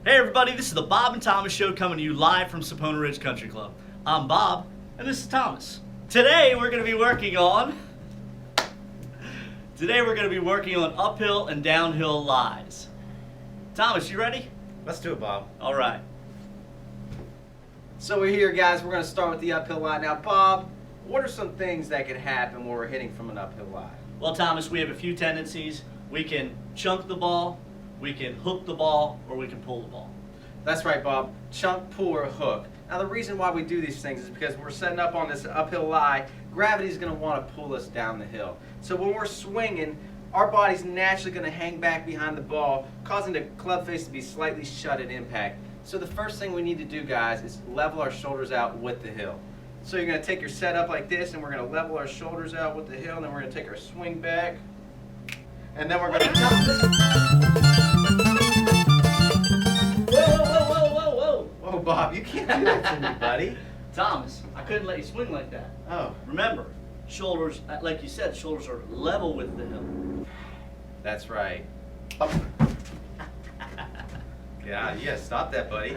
Hey everybody, this is the Bob and Thomas Show coming to you live from Sapona Ridge Country Club. I'm Bob, and this is Thomas. Today we're going to be working on uphill and downhill lies. Thomas, you ready? Let's do it, Bob. All right. So we're here, guys. We're going to start with the uphill lie. Now, Bob, what are some things that could happen when we're hitting from an uphill lie? Well, Thomas, we have a few tendencies. We can chunk the ball, we can hook the ball, or we can pull the ball. That's right, Bob. Chunk, pull, or hook. Now, the reason why we do these things is because we're setting up on this uphill lie. Gravity's going to want to pull us down the hill. So when we're swinging, our body's naturally going to hang back behind the ball, causing the club face to be slightly shut at impact. So the first thing we need to do, guys, is level our shoulders out with the hill. So you're going to take your setup like this, and we're going to level our shoulders out with the hill, and then we're going to take our swing back, and then we're going to chop this. Whoa, Bob, you can't do that to me, buddy. Thomas, I couldn't let you swing like that. Oh, Remember, shoulders, like you said, shoulders are level with the hill. that's right. Yeah, stop that, buddy.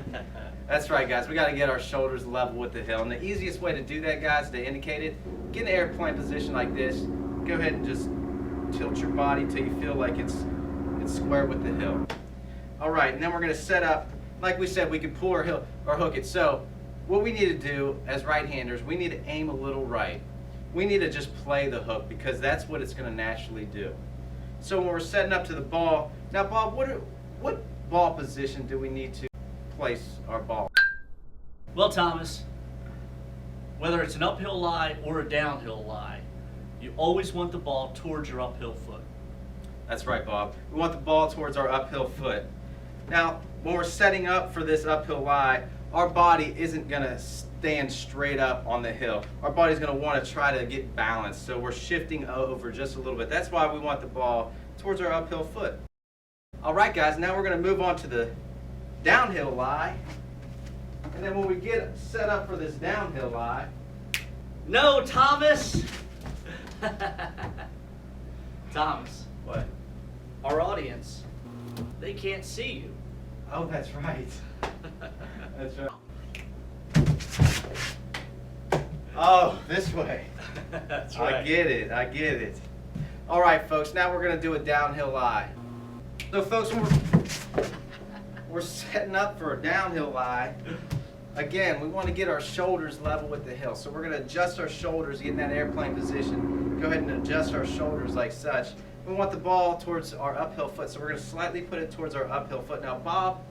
That's right, guys. We got to get our shoulders level with the hill. And the easiest way to do that, guys, to indicate it, get in an airplane position like this. Go ahead and just tilt your body till you feel like it's square with the hill. All right, and then we're going to set up, like we said, we can pull or hook it. So what we need to do as right-handers, we need to aim a little right. We need to just play the hook because that's what it's going to naturally do. So when we're setting up to the ball, now, Bob, what ball position do we need to place our ball? Well, Thomas, whether it's an uphill lie or a downhill lie, you always want the ball towards your uphill foot. That's right, Bob. We want the ball towards our uphill foot. Now, when we're setting up for this uphill lie, our body isn't going to stand straight up on the hill. Our body's going to want to try to get balanced, so we're shifting over just a little bit. That's why we want the ball towards our uphill foot. All right, guys, now we're going to move on to the downhill lie. And then when we get set up for this downhill lie... No, Thomas! Thomas, What? our audience, they can't see you. Oh, that's right. That's right. Oh, this way. That's I get it. All right, folks, now we're going to do a downhill lie. So, folks, when we're setting up for a downhill lie, again, we want to get our shoulders level with the hill. So we're going to adjust our shoulders, get in that airplane position. Go ahead and adjust our shoulders like such. We want the ball towards our uphill foot, so we're going to slightly put it towards our uphill foot. Now, Bob,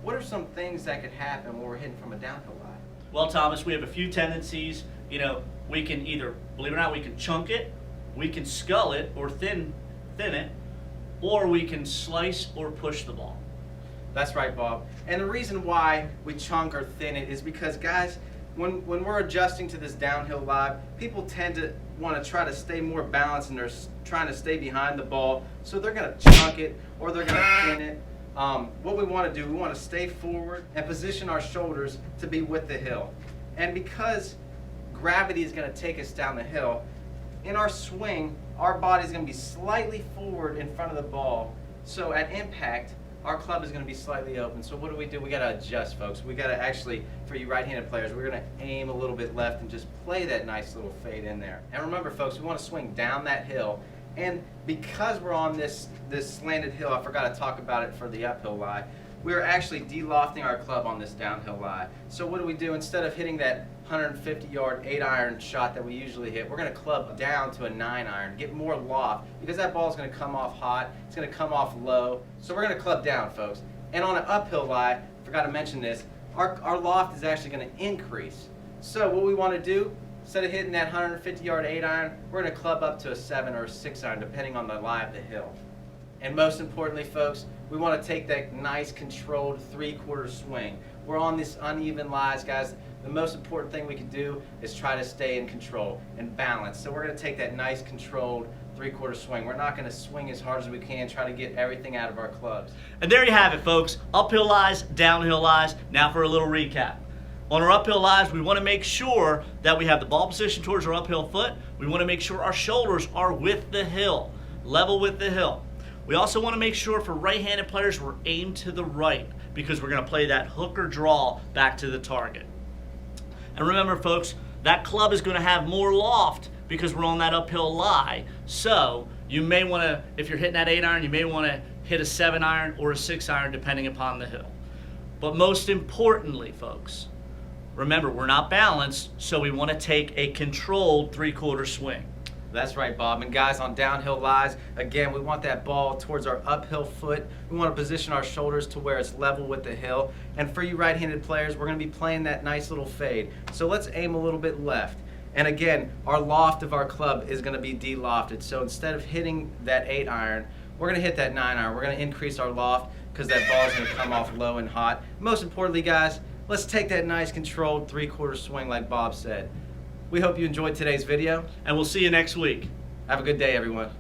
what are some things that could happen when we're hitting from a downhill lie? Well, Thomas, we have a few tendencies. You know, we can either, believe it or not, we can chunk it, we can scull it or thin it, or we can slice or push the ball. That's right, Bob. And the reason why we chunk or thin it is because, guys, when we're adjusting to this downhill lie, people tend to want to try to stay more balanced and they're trying to stay behind the ball. So they're going to chunk it or they're going to thin it. What we want to do, we want to stay forward and position our shoulders to be with the hill. And because gravity is going to take us down the hill, in our swing, our body is going to be slightly forward in front of the ball. So at impact, our club is going to be slightly open. So what do? We got to adjust, folks. We got to actually, for you right-handed players, we're going to aim a little bit left and just play that nice little fade in there. And remember, folks, we want to swing down that hill. And because we're on this slanted hill, I forgot to talk about it for the uphill lie, we're actually de-lofting our club on this downhill lie. So what do? Instead of hitting that 150-yard 8-iron shot that we usually hit, we're going to club down to a 9-iron, get more loft, because that ball is going to come off hot, it's going to come off low. So we're going to club down, folks. And on an uphill lie, forgot to mention this, our loft is actually going to increase. So what we want to do, instead of hitting that 150-yard 8-iron, we're going to club up to a 7 or a 6-iron, depending on the lie of the hill. And most importantly, folks, we want to take that nice controlled 3/4 swing. We're on this uneven lies, guys. The most important thing we can do is try to stay in control and balance. So we're going to take that nice controlled 3/4 swing. We're not going to swing as hard as we can, try to get everything out of our clubs. And there you have it, folks. Uphill lies, downhill lies. Now for a little recap. On our uphill lies, we want to make sure that we have the ball position towards our uphill foot. We want to make sure our shoulders are with the hill, level with the hill. We also want to make sure for right-handed players we're aimed to the right because we're going to play that hook or draw back to the target. And remember, folks, that club is going to have more loft because we're on that uphill lie. So you may want to, if you're hitting that 8-iron, you may want to hit a 7-iron or a 6-iron depending upon the hill. But most importantly, folks, remember, we're not balanced, so we want to take a controlled 3/4 swing. That's right, Bob. And guys, on downhill lies, again, we want that ball towards our uphill foot. We want to position our shoulders to where it's level with the hill. And for you right-handed players, we're going to be playing that nice little fade. So let's aim a little bit left. And again, our loft of our club is going to be de-lofted. So instead of hitting that 8-iron, we're going to hit that 9-iron. We're going to increase our loft because that ball is going to come off low and hot. Most importantly, guys, let's take that nice controlled 3/4 swing like Bob said. We hope you enjoyed today's video. And we'll see you next week. Have a good day, everyone.